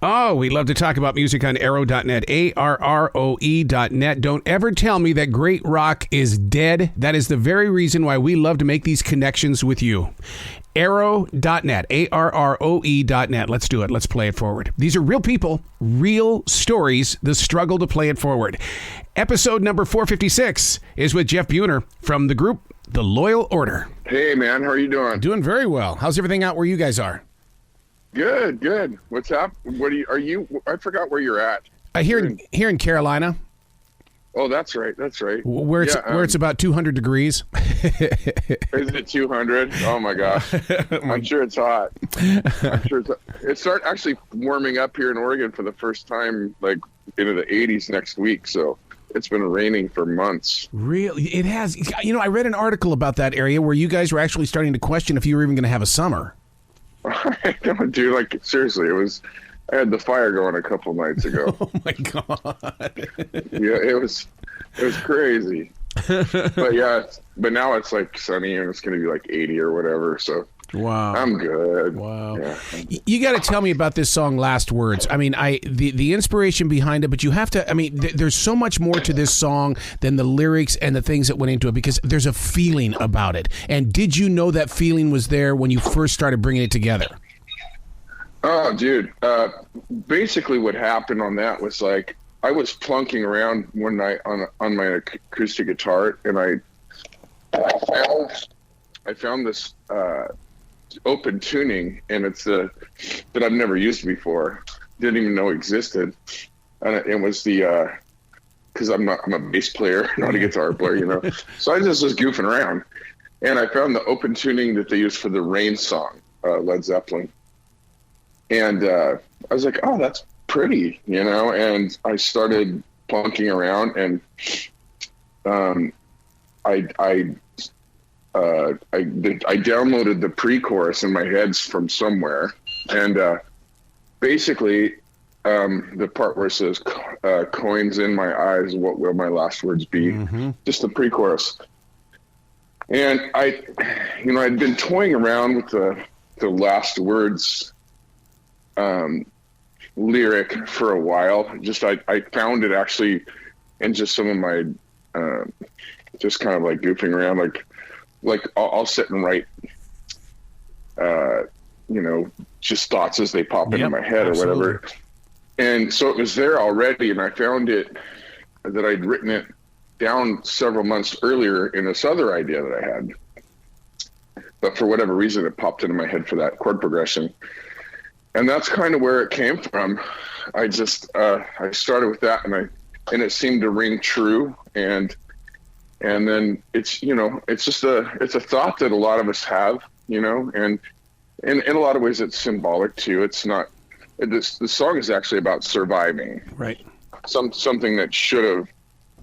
Oh, we love to talk about music on Arrow.net, ARROE.net. Don't ever tell me that great rock is dead. That is the very reason why we love to make these connections with you. Arrow.net, ARROE.net. Let's do it. Let's play it forward. These are real people, real stories, the struggle to play it forward. Episode number 456 is with Jeff Buehner from the group The Loyal Order. Hey, man. How are you doing? Doing very well. How's everything out where you guys are? Good. What's up? Are you? I forgot where you're at. Here in Carolina. Oh, that's right. Where it's about 200 degrees. Is it 200? Oh my gosh. I'm sure it's hot. It's actually warming up here in Oregon for the first time, like into the 80s next week. So it's been raining for months. Really? It has. I read an article about that area where you guys were actually starting to question if you were even going to have a summer. Dude, like seriously, I had the fire going a couple nights ago. Oh my God. Yeah, it was crazy. but now it's like sunny and it's going to be like 80 or whatever. So wow, I'm good. Wow. Yeah. You got to tell me about this song, Last Words. I mean, the inspiration behind it, but you have to, there's so much more to this song than the lyrics and the things that went into it, because there's a feeling about it. And did you know that feeling was there when you first started bringing it together? Oh, dude. Basically what happened on that was like, I was plunking around one night on my acoustic guitar, and I found this open tuning, and it's that I've never used before, didn't even know existed, and it was because I'm a bass player, not a guitar player, So I just was goofing around, and I found the open tuning that they use for the Rain song, Led Zeppelin, and I was like, oh, that's pretty, and I started plunking around, and I downloaded the pre-chorus in my head from somewhere, and basically the part where it says coins in my eyes, what will my last words be? Mm-hmm. Just the pre-chorus. And I'd been toying around with the last words lyric for a while. I found it actually in just some of my just kind of like goofing around, like I'll sit and write just thoughts as they pop into my head, absolutely, or whatever. And so it was there already, and I found it that I'd written it down several months earlier in this other idea that I had, but for whatever reason it popped into my head for that chord progression. And that's kind of where it came from. I just I started with that, and it seemed to ring true. And then it's just a thought that a lot of us have, and in a lot of ways it's symbolic too. It's not. The song is actually about surviving. Right. Something that should have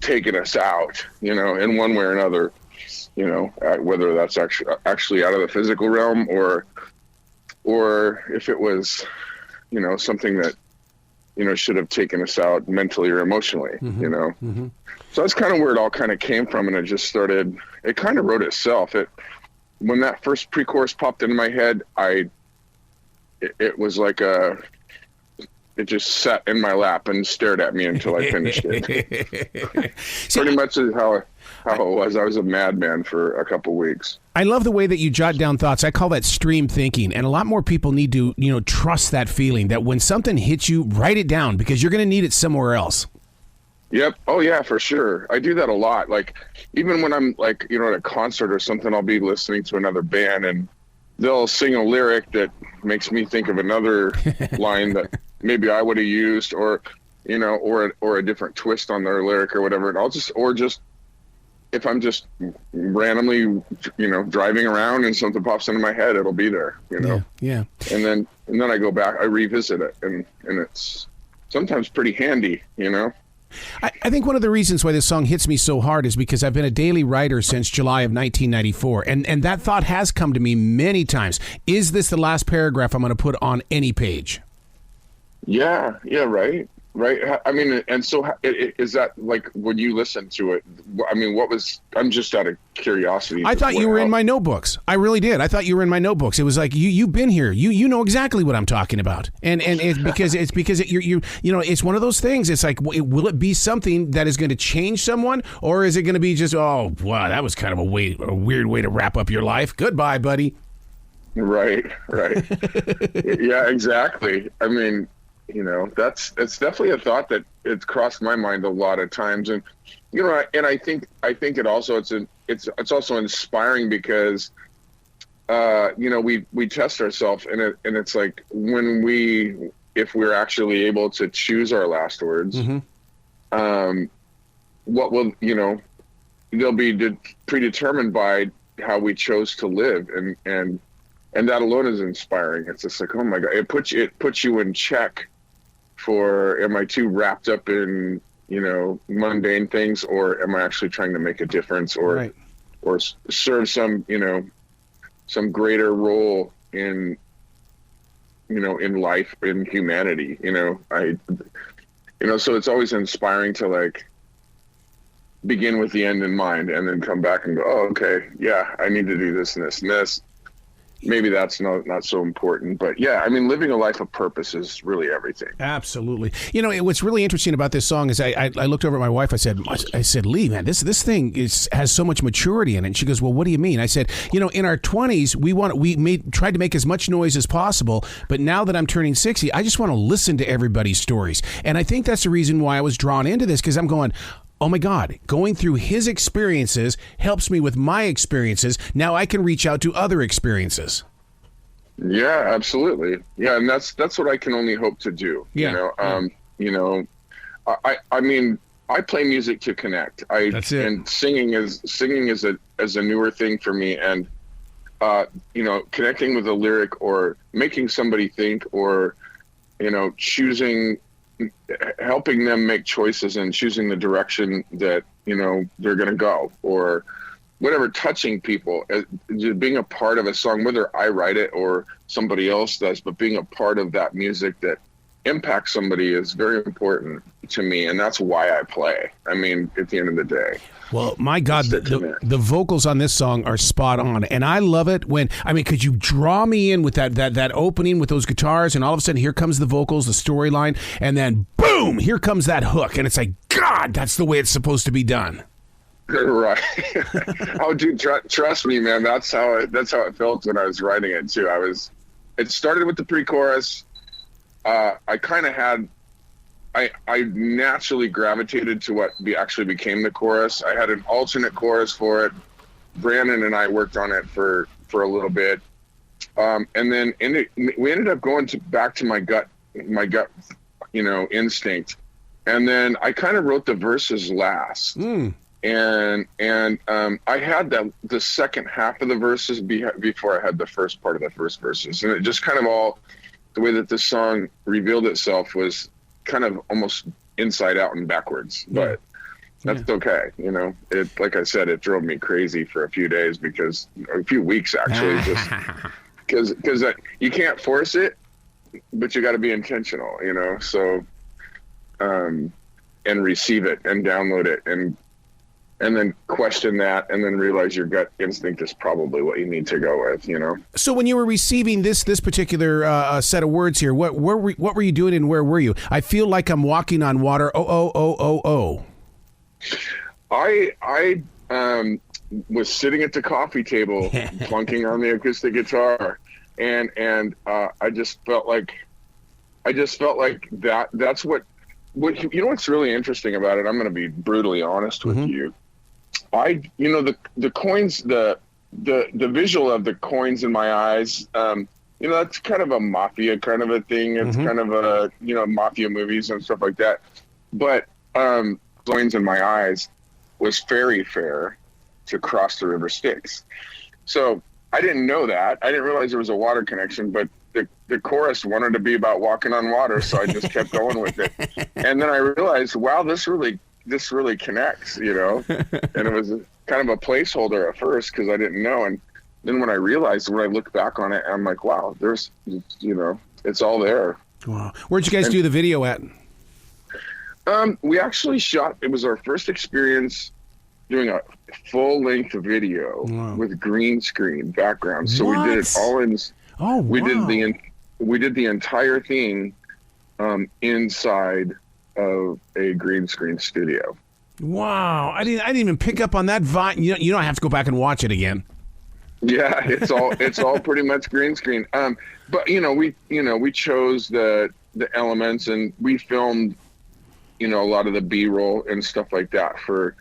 taken us out, in one way or another, whether that's actually out of the physical realm or if it was, something that, should have taken us out mentally or emotionally, Mm-hmm. So that's kind of where it all kind of came from. And it kind of wrote itself. When that first pre-chorus popped into my head, it was like it just sat in my lap and stared at me until I finished it. Pretty much is how it was. I was a madman for a couple weeks. I love the way that you jot down thoughts. I call that stream thinking. And a lot more people need to, trust that feeling that when something hits you, write it down, because you're going to need it somewhere else. Yep. Oh yeah, for sure. I do that a lot. Like even when I'm like, at a concert or something, I'll be listening to another band and they'll sing a lyric that makes me think of another line that maybe I would have used, or a different twist on their lyric or whatever. And I'll just if I'm just randomly, driving around and something pops into my head, it'll be there, Yeah. And then I go back, I revisit it, and it's sometimes pretty handy, I think one of the reasons why this song hits me so hard is because I've been a daily writer since July of 1994, and that thought has come to me many times. Is this the last paragraph I'm going to put on any page? Yeah, right. Right. I mean, and so is that like when you listen to it? I mean, I'm just out of curiosity. I thought you were in my notebooks. I really did. I thought you were in my notebooks. It was like you've been here. You know exactly what I'm talking about. And it's because it's one of those things. It's like, will it be something that is going to change someone, or is it going to be just, oh wow, that was kind of a weird way to wrap up your life. Goodbye, buddy. Right. Yeah, exactly. I mean, it's definitely a thought that it's crossed my mind a lot of times, and and I think it also it's also inspiring because we test ourselves, and it's like if we're actually able to choose our last words, what will they'll be predetermined by how we chose to live, and that alone is inspiring. It's just like, oh my God, it puts you in check for, am I too wrapped up in, mundane things, or am I actually trying to make a difference or serve some greater role in life, in humanity, so it's always inspiring to like begin with the end in mind and then come back and go, oh, okay, yeah, I need to do this and this and this. Maybe that's not so important, but yeah, I mean, living a life of purpose is really everything. Absolutely. What's really interesting about this song is I looked over at my wife. I said, Lee, man, this thing has so much maturity in it. And she goes, well, what do you mean? I said, in our 20s, we tried to make as much noise as possible, but now that I'm turning 60, I just want to listen to everybody's stories. And I think that's the reason why I was drawn into this, because I'm going, oh my God, going through his experiences helps me with my experiences. Now I can reach out to other experiences. Yeah, absolutely. Yeah, and that's what I can only hope to do. Yeah. I mean, I play music to connect. That's it. And singing is a newer thing for me, and connecting with a lyric or making somebody think, or helping them make choices and choosing the direction that they're going to go, or whatever, touching people, being a part of a song, whether I write it or somebody else does, but being a part of that music that impacts somebody is very important to me, and that's why I play. I mean, at the end of the day. Well, my God, the vocals on this song are spot on, and I love it because you draw me in with that opening with those guitars, and all of a sudden here comes the vocals, the storyline, and then boom, here comes that hook, and it's like, God, that's the way it's supposed to be done. Right. Oh, dude, trust me, man. That's how it felt when I was writing it too. It started with the pre-chorus. I naturally gravitated to what actually became the chorus. I had an alternate chorus for it. Brandon and I worked on it for a little bit, and then we ended up going back to my gut, instinct, and then I kind of wrote the verses last. And I had the second half of the verses before I had the first part of the first verses, and it just kind of all, the way that this song revealed itself was kind of almost inside out and backwards, but that's okay. It, like I said, it drove me crazy for a few weeks actually, just because you can't force it, but you got to be intentional, so, and receive it and download it and then question that, and then realize your gut instinct is probably what you need to go with, So when you were receiving this particular set of words here, what were you doing and where were you? I feel like I'm walking on water. Oh. I was sitting at the coffee table, plunking on the acoustic guitar, and I just felt like that's what what's really interesting about it. I'm going to be brutally honest with you. The coins, the visual of the coins in my eyes, that's kind of a mafia kind of a thing. It's kind of a, mafia movies and stuff like that. But coins in my eyes was very fair to cross the river Styx. So I didn't know that. I didn't realize there was a water connection, but the chorus wanted to be about walking on water, so I just kept going with it. And then I realized, wow, this really connects, and it was kind of a placeholder at first because I didn't know. And then when I look back on it, I'm like, wow, there's, it's all there. Wow. Where'd you guys do the video at? We actually shot. It was our first experience doing a full-length video with green screen background. So we did it all in. Oh, we wow. we did the entire thing inside of a green screen studio. Wow. I didn't even pick up on that vibe. You don't have to go back and watch it again. Yeah, it's all pretty much green screen. But we chose the elements, and we filmed a lot of the B-roll and stuff like that. For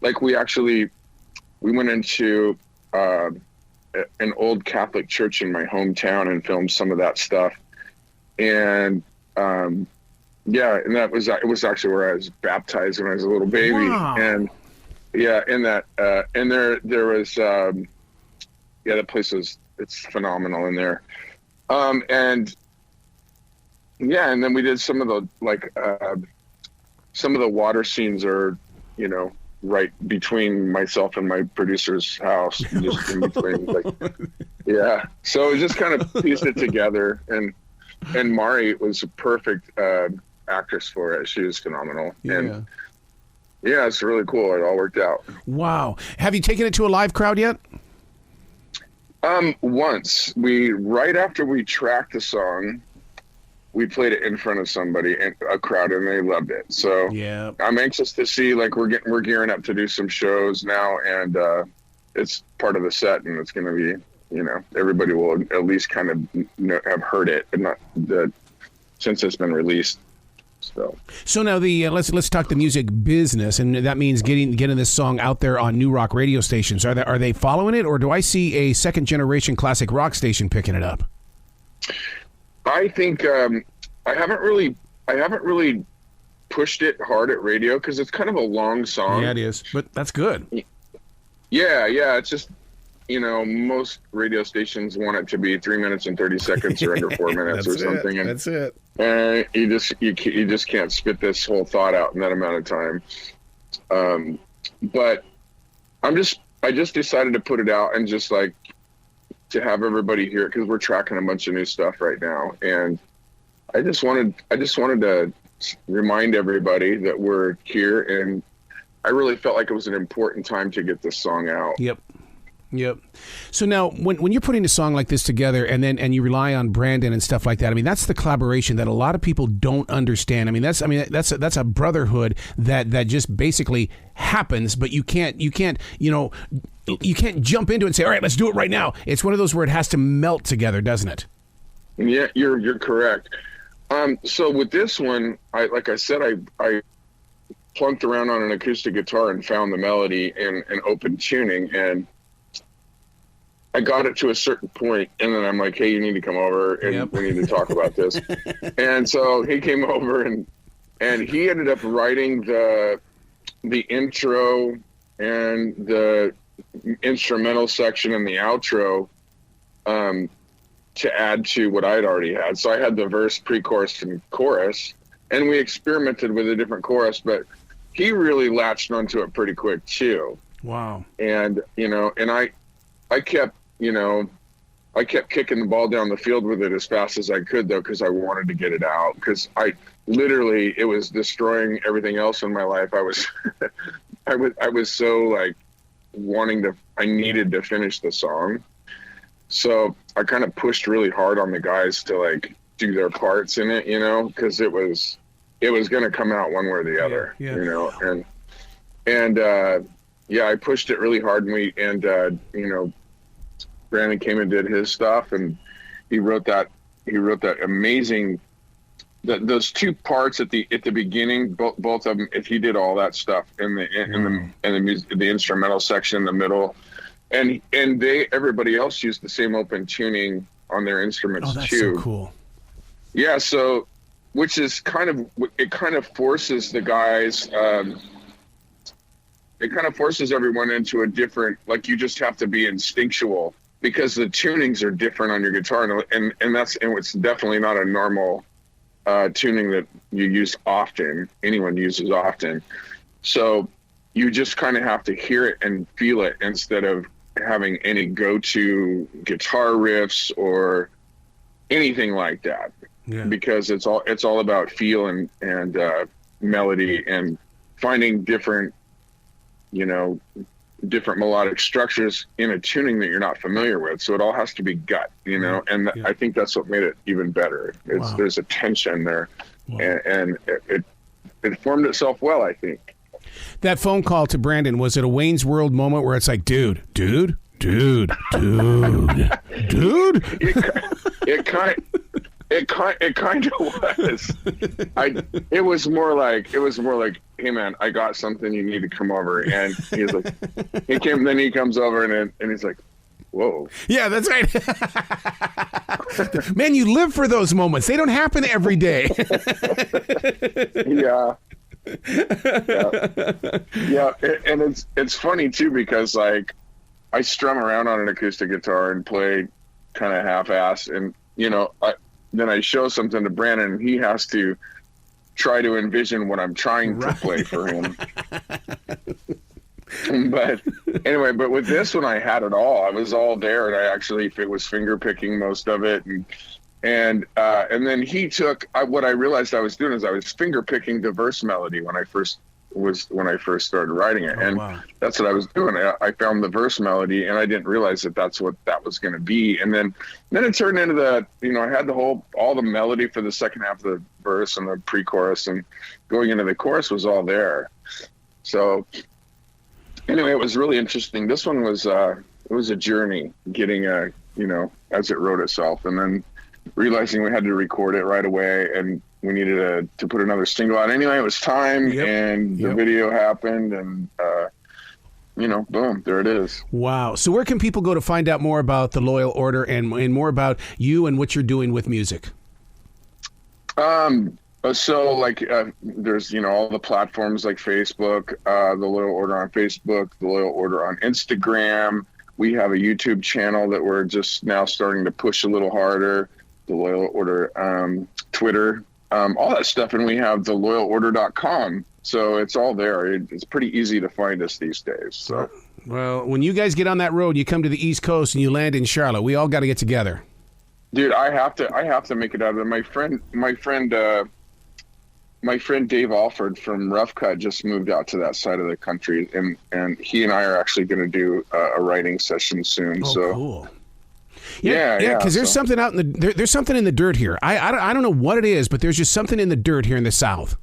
like we went into an old Catholic church in my hometown and filmed some of that stuff. And and it was actually where I was baptized when I was a little baby. Wow. And and there was that place it's phenomenal in there. And then we did some of the some of the water scenes are, right between myself and my producer's house, just in between. So we just kind of pieced it together, and Mari was a perfect actress for it. She was phenomenal. Yeah. And it's really cool. It all worked out. Wow. Have you taken it to a live crowd yet? Once right after we tracked the song, we played it in front of somebody and a crowd, and they loved it. So yeah, I'm anxious to see, like, we're gearing up to do some shows now, and it's part of the set, and it's going to be, everybody will at least kind of have heard it, and not since it's been released. So now let's talk the music business, and that means getting this song out there on new rock radio stations. Are they following it, or do I see a second generation classic rock station picking it up? I think I haven't really pushed it hard at radio because it's kind of a long song. Yeah, it is, but that's good. Yeah, it's just most radio stations want it to be 3 minutes and 30 seconds or under 4 minutes or something. That's it. And you just can't spit this whole thought out in that amount of time. But I just decided to put it out and just like to have everybody hear it, because we're tracking a bunch of new stuff right now, and I just wanted to remind everybody that we're here, and I really felt like it was an important time to get this song out. Yep. So now, when you're putting a song like this together, and you rely on Brandon and stuff like that, I mean, that's the collaboration that a lot of people don't understand. I mean, that's a brotherhood that just basically happens, but you can't jump into it and say, all right, let's do it right now. It's one of those where it has to melt together, doesn't it? Yeah, you're correct. So with this one, I plunked around on an acoustic guitar and found the melody and open tuning, and I got it to a certain point, and then I'm like, hey, you need to come over, and we need to talk about this. And so he came over, and he ended up writing the intro and the instrumental section and the outro to add to what I'd already had. So I had the verse, pre-chorus, and chorus, and we experimented with a different chorus, but he really latched onto it pretty quick too. Wow. And I kept kicking the ball down the field with it as fast as I could, though, because I wanted to get it out, because it was destroying everything else in my life. I was I was so like I needed to finish the song. So I kind of pushed really hard on the guys to like do their parts in it, because it was going to come out one way or the other, I pushed it really hard, and Brandon came and did his stuff, and he wrote that amazing, those two parts at the beginning, both of them. If he did all that stuff in the instrumental section in the middle, and everybody else used the same open tuning on their instruments too. Oh, that's so cool. Yeah, so which is kind of forces the guys. It kind of forces everyone into a different, like, you just have to be instinctual, because the tunings are different on your guitar, and it's definitely not a normal tuning that you use often, anyone uses often. So you just kind of have to hear it and feel it instead of having any go-to guitar riffs or anything like that. Yeah. Because it's all about feel and melody and finding different, different melodic structures in a tuning that you're not familiar with. So it all has to be gut, and I think that's what made it even better. There's a tension there, and it formed itself well, I think. That phone call to Brandon, was it a Wayne's World moment where it's like, dude? It kind of was. It was more like, hey man, I got something, you need to come over. And he's like, then he comes over and he's like, whoa. Yeah, that's right. Man, you live for those moments. They don't happen every day. Yeah. And it's funny too, because like I strum around on an acoustic guitar and play kind of half-ass, and then I show something to Brandon and he has to try to envision what I'm trying to play for him. But anyway, with this one I had it all. I was all there, and I actually was finger picking most of it, and then he took what I realized I was doing is I was finger picking the verse melody when I first started writing it. That's what I was doing. I found the verse melody, and I didn't realize that's what that was going to be. And then it turned into I had all the melody for the second half of the verse and the pre-chorus, and going into the chorus was all there. So anyway, it was really interesting. This one was it was a journey getting as it wrote itself, and then realizing we had to record it right away, and we needed to put another single out anyway. It was time, and the video happened, and boom, there it is. Wow. So where can people go to find out more about the Loyal Order and more about you and what you're doing with music? So like there's all the platforms like Facebook, the Loyal Order on Facebook, the Loyal Order on Instagram. We have a YouTube channel that we're just now starting to push a little harder. The Loyal Order, Twitter, all that stuff, and we have the loyalorder.com. So it's all there. It's pretty easy to find us these days. So, well, when you guys get on that road, you come to the East Coast and you land in Charlotte, we all got to get together. Dude, I have to make it out of there. My friend Dave Alford from Rough Cut just moved out to that side of the country, and he and I are actually going to do a writing session soon. Oh, so cool. Yeah, because there's something out in there's something in the dirt here. I don't know what it is, but there's just something in the dirt here in the South.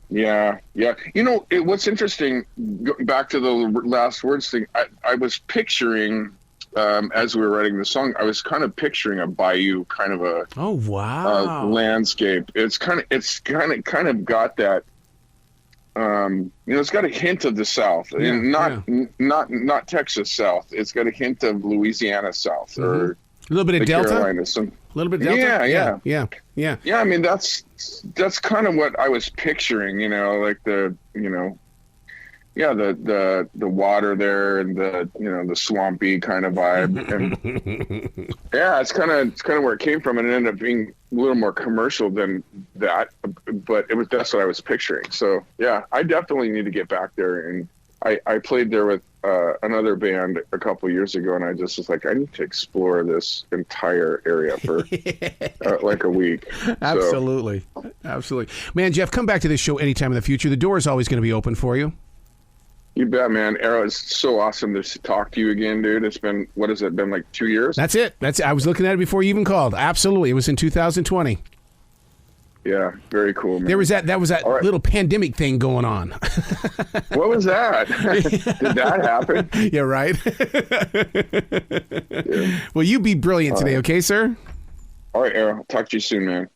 Yeah. What's interesting, back to the last words thing, I was picturing, as we were writing the song, I was kind of picturing a bayou, kind of a landscape. It's kind of got that. It's got a hint of the South, and not Texas South. It's got a hint of Louisiana South, or a little bit of Delta. Carolinas. A little bit of Delta. Yeah. I mean, that's kind of what I was picturing. Like the water there, and the swampy kind of vibe, and it's kind of where it came from, and it ended up being a little more commercial than that, but that's what I was picturing. So yeah, I definitely need to get back there, and I played there with another band a couple years ago, and I just was like, I need to explore this entire area for like a week. Absolutely. Man, Jeff, come back to this show anytime in the future. The door is always going to be open for you. You bet, man. Arrow, it's so awesome to talk to you again, dude. It's been, what has it been, like 2 years? That's it. I was looking at it before you even called. Absolutely. It was in 2020. Yeah, very cool, man. There was that little pandemic thing going on. What was that? Did that happen? Yeah, right. Yeah. Well, you be brilliant today, okay, sir? All right, Arrow. Talk to you soon, man.